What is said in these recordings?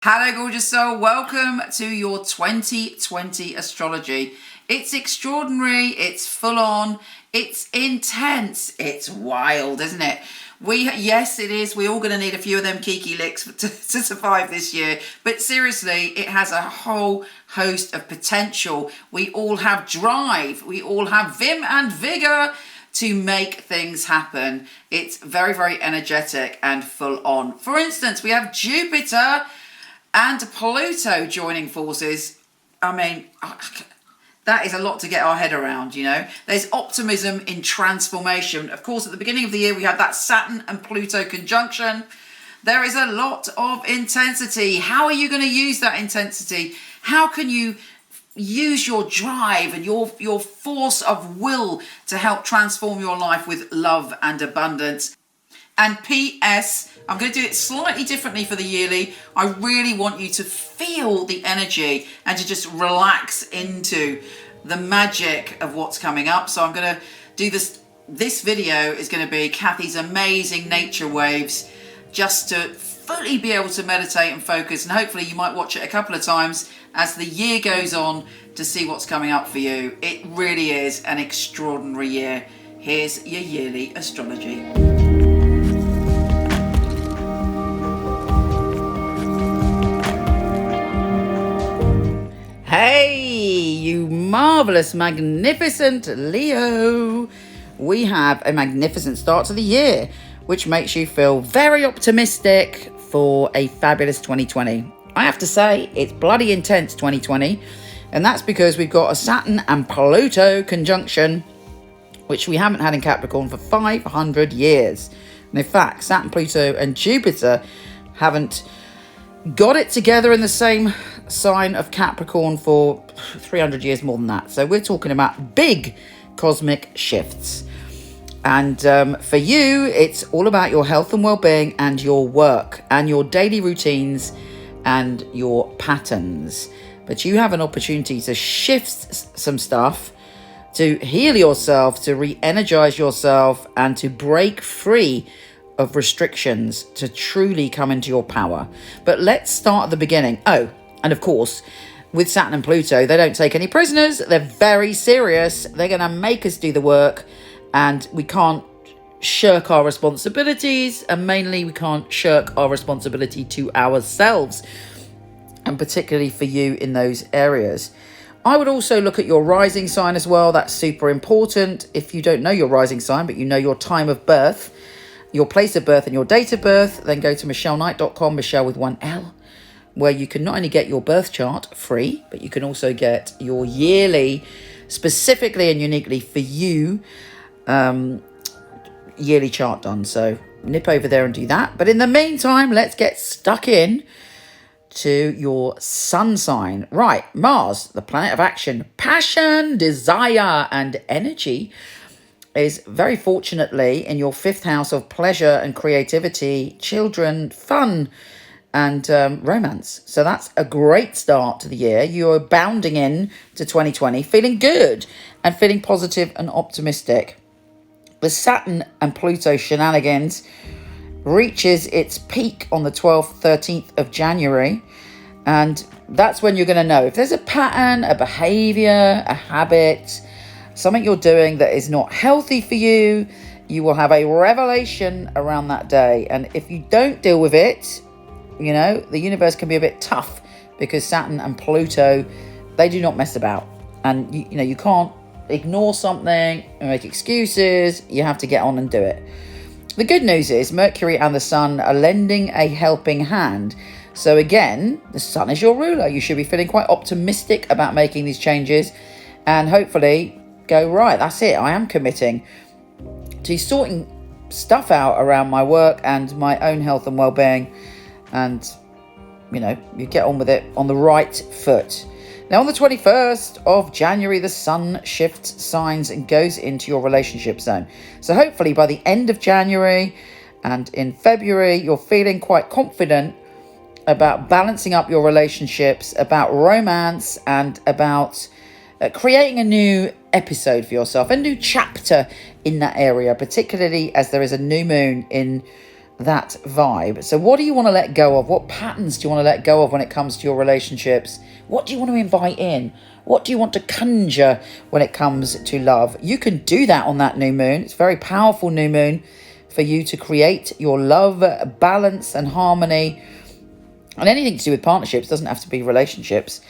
Hello, gorgeous soul. Welcome to your 2020 astrology. It's extraordinary, it's full on, it's intense, it's wild, isn't it? Yes, it is. We're all going to need a few of them kiki licks to survive this year. But seriously, it has a whole host of potential. We all have drive. We all have vim and vigor to make things happen. It's very, very energetic and full on. For instance, we have Jupiter and Pluto joining forces. I mean, that is a lot to get our head around, you know. There's optimism in transformation. Of course, at the beginning of the year, we had that Saturn and Pluto conjunction. There is a lot of intensity. How are you going to use that intensity? How can you use your drive and your force of will to help transform your life with love and abundance? And P.S., I'm going to do it slightly differently for the yearly. I really want you to feel the energy and to just relax into the magic of what's coming up. So I'm going to do this. This video is going to be Kathy's amazing nature waves, just to fully be able to meditate and focus. And hopefully you might watch it a couple of times as the year goes on to see what's coming up for you. It really is an extraordinary year. Here's your yearly astrology. Hey, you marvelous, magnificent Leo. We have a magnificent start to the year, which makes you feel very optimistic for a fabulous 2020. I have to say, it's bloody intense 2020, and that's because we've got a Saturn and Pluto conjunction, which we haven't had in Capricorn for 500 years. And in fact, Saturn, Pluto, and Jupiter haven't got it together in the same sign of Capricorn for 300 years more than that. So we're talking about big cosmic shifts. And for you, it's all about your health and well-being and your work and your daily routines and your patterns. But you have an opportunity to shift some stuff, to heal yourself, to re-energize yourself, and to break free of restrictions to truly come into your power. But let's start at the beginning. Oh, and of course, with Saturn and Pluto, they don't take any prisoners. They're very serious. They're going to make us do the work, and we can't shirk our responsibilities, and mainly we can't shirk our responsibility to ourselves, and particularly for you in those areas. I would also look at your rising sign as well. That's super important. If you don't know your rising sign, but you know your time of birth, your place of birth and your date of birth, then go to michelleknight.com, Michele with one L, where you can not only get your birth chart free, but you can also get your yearly, specifically and uniquely for you, yearly chart done. So nip over there and do that. But in the meantime, let's get stuck in to your sun sign. Right, Mars, the planet of action, passion, desire, and energy, is very fortunately in your fifth house of pleasure and creativity, children, fun, and romance. So that's a great start to the year. You're bounding in to 2020, feeling good and feeling positive and optimistic. The Saturn and Pluto shenanigans reaches its peak on the 12th, 13th of January. And that's when you're going to know if there's a pattern, a behavior, a habit, something you're doing that is not healthy for you. You will have a revelation around that day. And if you don't deal with it, you know, the universe can be a bit tough, because Saturn and Pluto, they do not mess about. And, you know, you can't ignore something and make excuses. You have to get on and do it. The good news is Mercury and the Sun are lending a helping hand. So again, the Sun is your ruler. You should be feeling quite optimistic about making these changes, and hopefully go, right, that's it. I am committing to sorting stuff out around my work and my own health and well-being. And, you know, you get on with it on the right foot. Now, on the 21st of January, the Sun shifts signs and goes into your relationship zone. So hopefully by the end of January and in February, you're feeling quite confident about balancing up your relationships, about romance, and about creating a new episode for yourself, a new chapter in that area, particularly as there is a new moon in that vibe. So what do you want to let go of? What patterns do you want to let go of when it comes to your relationships? What do you want to invite in? What do you want to conjure when it comes to love? You can do that on that new moon. It's a very powerful new moon for you to create your love, balance and harmony. And anything to do with partnerships, doesn't have to be relationships.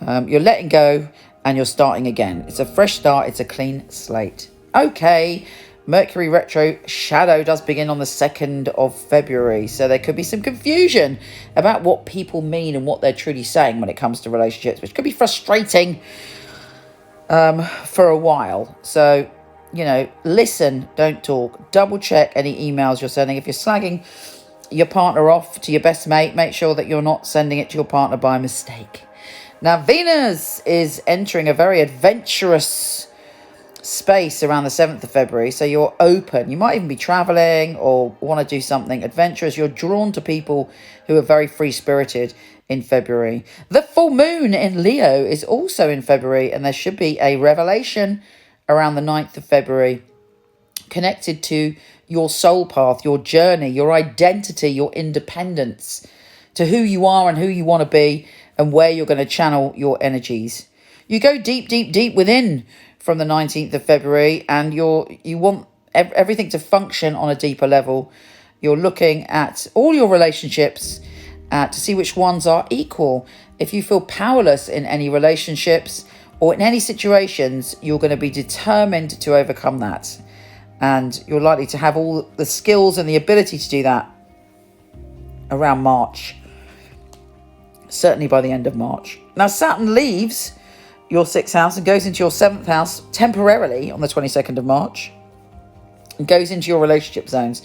You're letting go and you're starting again. It's a fresh start. It's a clean slate. Okay, Mercury retro shadow does begin on the 2nd of February. So there could be some confusion about what people mean and what they're truly saying when it comes to relationships, which could be frustrating for a while. So, listen, don't talk. Double check any emails you're sending. If you're slagging your partner off to your best mate, make sure that you're not sending it to your partner by mistake. Now, Venus is entering a very adventurous space around the 7th of February. So you're open. You might even be traveling or want to do something adventurous. You're drawn to people who are very free-spirited in February. The full moon in Leo is also in February, and there should be a revelation around the 9th of February connected to your soul path, your journey, your identity, your independence, to who you are and who you want to be and where you're going to channel your energies. You go deep, deep, deep within from the 19th of February, and you want everything to function on a deeper level. You're looking at all your relationships to see which ones are equal. If you feel powerless in any relationships or in any situations, you're going to be determined to overcome that. And you're likely to have all the skills and the ability to do that around March. Certainly by the end of March. Now, Saturn leaves your 6th house and goes into your 7th house temporarily on the 22nd of March and goes into your relationship zones.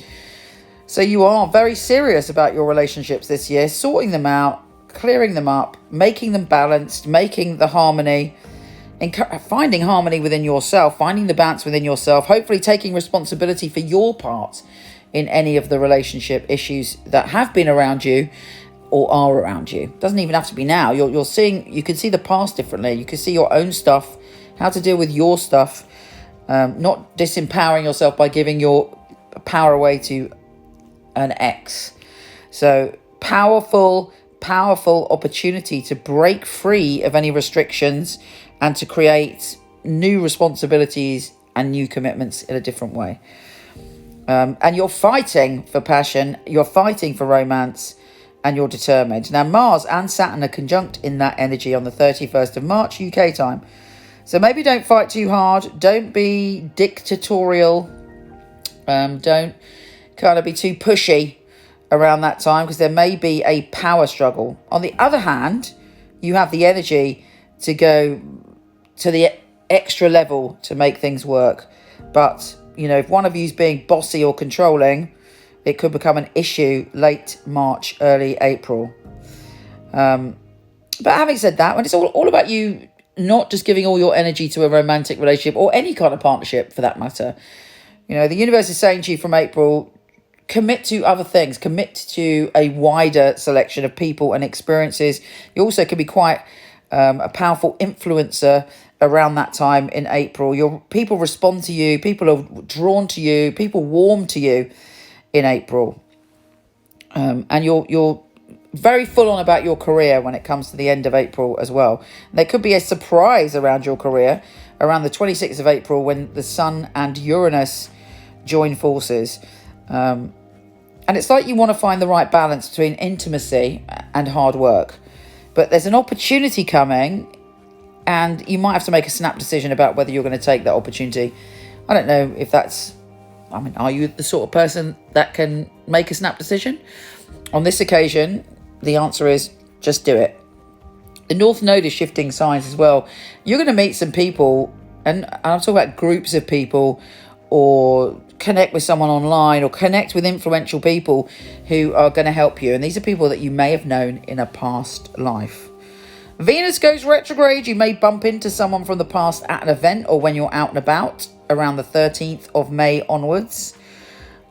So you are very serious about your relationships this year, sorting them out, clearing them up, making them balanced, making the harmony, finding harmony within yourself, finding the balance within yourself, hopefully taking responsibility for your part in any of the relationship issues that have been around you or are around you. Doesn't even have to be now. You're seeing, you can see the past differently. You can see your own stuff, how to deal with your stuff, not disempowering yourself by giving your power away to an ex. So powerful opportunity to break free of any restrictions and to create new responsibilities and new commitments in a different way. And you're fighting for passion, you're fighting for romance, and you're determined. Now, Mars and Saturn are conjunct in that energy on the 31st of March, UK time. So maybe don't fight too hard. Don't be dictatorial. Don't kind of be too pushy around that time, because there may be a power struggle. On the other hand, you have the energy to go to the extra level to make things work. But, if one of you is being bossy or controlling, it could become an issue late March, early April. But having said that, when it's all about you not just giving all your energy to a romantic relationship or any kind of partnership for that matter, the universe is saying to you from April, commit to other things, commit to a wider selection of people and experiences. You also can be quite a powerful influencer around that time in April. People respond to you, people are drawn to you, people warm to you in April, and you're very full on about your career when it comes to the end of April as well. There could be a surprise around your career around the 26th of April when the Sun and Uranus join forces, and it's like you want to find the right balance between intimacy and hard work, but there's an opportunity coming and you might have to make a snap decision about whether you're going to take that opportunity. I don't know if that's, are you the sort of person that can make a snap decision? On this occasion, the answer is just do it. The North Node is shifting signs as well. You're going to meet some people, and I'm talking about groups of people, or connect with someone online, or connect with influential people who are going to help you. And these are people that you may have known in a past life. Venus goes retrograde. You may bump into someone from the past at an event or when you're out and about around the 13th of May onwards.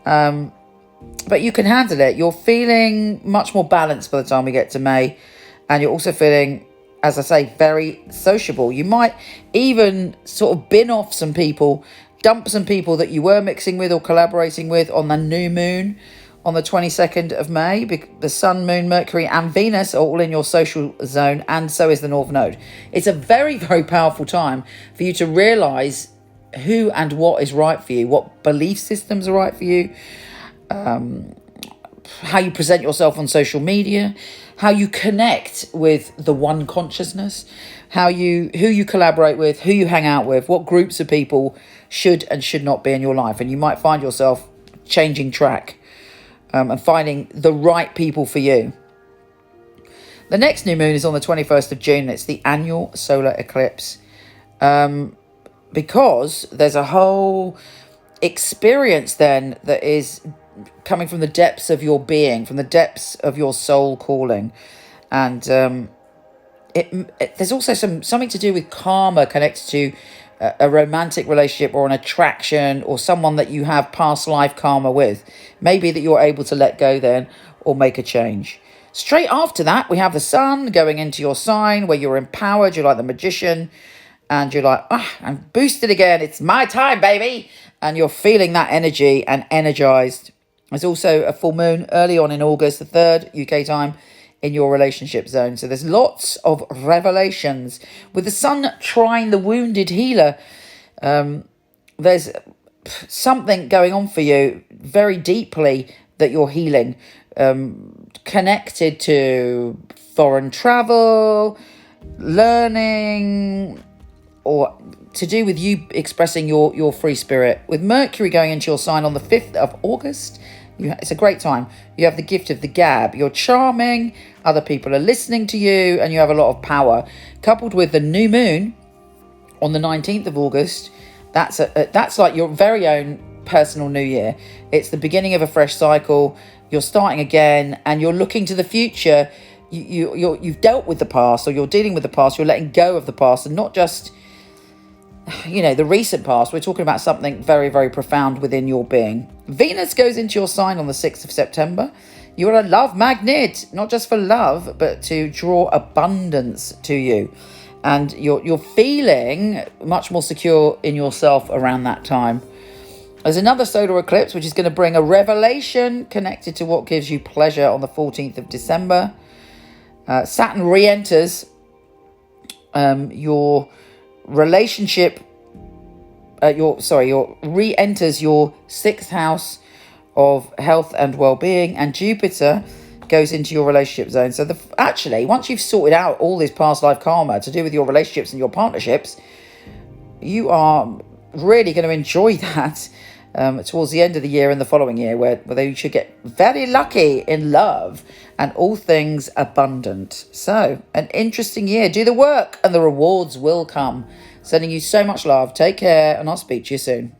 But you can handle it. You're feeling much more balanced by the time we get to May. And you're also feeling, as I say, very sociable. You might even sort of bin off some people, dump some people that you were mixing with or collaborating with on the new moon on the 22nd of May. The Sun, Moon, Mercury and Venus are all in your social zone, and so is the North Node. It's a very, very powerful time for you to realise who and what is right for you, what belief systems are right for you, how you present yourself on social media, how you connect with the one consciousness, who you collaborate with, who you hang out with, what groups of people should and should not be in your life. And you might find yourself changing track and finding the right people for you. The next new moon is on the 21st of June. It's the annual solar eclipse. Because there's a whole experience then that is coming from the depths of your being, from the depths of your soul calling. And there's also something to do with karma connected to a romantic relationship or an attraction or someone that you have past life karma with. Maybe that you're able to let go then or make a change. Straight after that, we have the sun going into your sign where you're empowered, you're like the magician, and you're like, I'm boosted again, it's my time, baby. And you're feeling that energy and energized. There's also a full moon early on in August, the 3rd UK time, in your relationship zone. So there's lots of revelations. With the sun trine the wounded healer, there's something going on for you very deeply that you're healing, connected to foreign travel, learning, or to do with you expressing your free spirit. With Mercury going into your sign on the 5th of August, it's a great time. You have the gift of the gab. You're charming, other people are listening to you, and you have a lot of power. Coupled with the new moon on the 19th of August, that's like your very own personal new year. It's the beginning of a fresh cycle. You're starting again, and you're looking to the future. You've dealt with the past, or you're dealing with the past. You're letting go of the past, and not just the recent past. We're talking about something very, very profound within your being. Venus goes into your sign on the 6th of September. You're a love magnet, not just for love, but to draw abundance to you. And you're feeling much more secure in yourself around that time. There's another solar eclipse, which is going to bring a revelation connected to what gives you pleasure on the 14th of December. Saturn re-enters your relationship, re-enters your 6th house of health and well-being, and Jupiter goes into your relationship zone. So actually, once you've sorted out all this past life karma to do with your relationships and your partnerships, you are really going to enjoy that towards the end of the year and the following year, where you should get very lucky in love and all things abundant. So an interesting year. Do the work and the rewards will come. Sending you so much love. Take care, and I'll speak to you soon.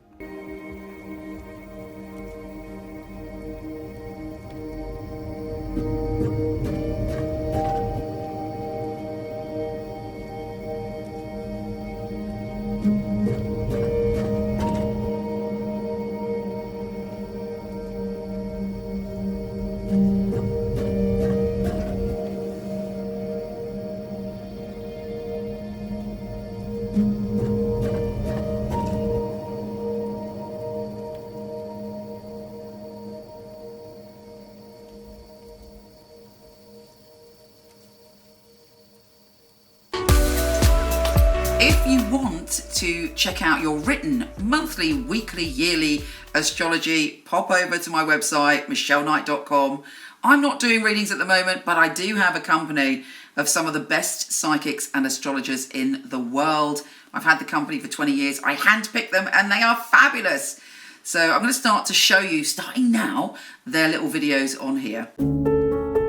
If you want to check out your written monthly, weekly, yearly astrology, pop over to my website, michelleknight.com. I'm not doing readings at the moment, but I do have a company of some of the best psychics and astrologers in the world. I've had the company for 20 years. I handpick them and they are fabulous. So I'm going to start to show you, starting now, their little videos on here.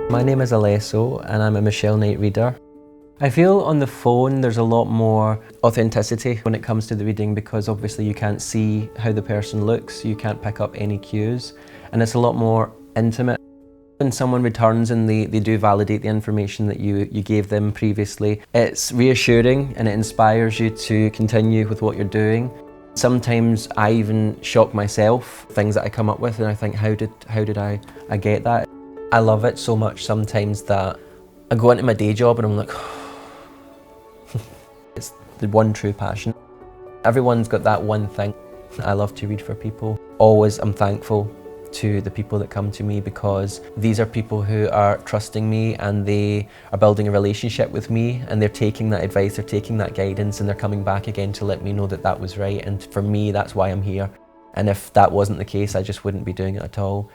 My name is Alesso and I'm a Michele Knight reader. I feel on the phone there's a lot more authenticity when it comes to the reading, because obviously you can't see how the person looks, you can't pick up any cues, and it's a lot more intimate. When someone returns and they do validate the information that you gave them previously, it's reassuring and it inspires you to continue with what you're doing. Sometimes I even shock myself, things that I come up with, and I think, how did I get that? I love it so much sometimes that I go into my day job and I'm like, it's the one true passion. Everyone's got that one thing. I love to read for people. Always I'm thankful to the people that come to me, because these are people who are trusting me and they are building a relationship with me, and they're taking that advice, they're taking that guidance, and they're coming back again to let me know that that was right. And for me, that's why I'm here. And if that wasn't the case, I just wouldn't be doing it at all.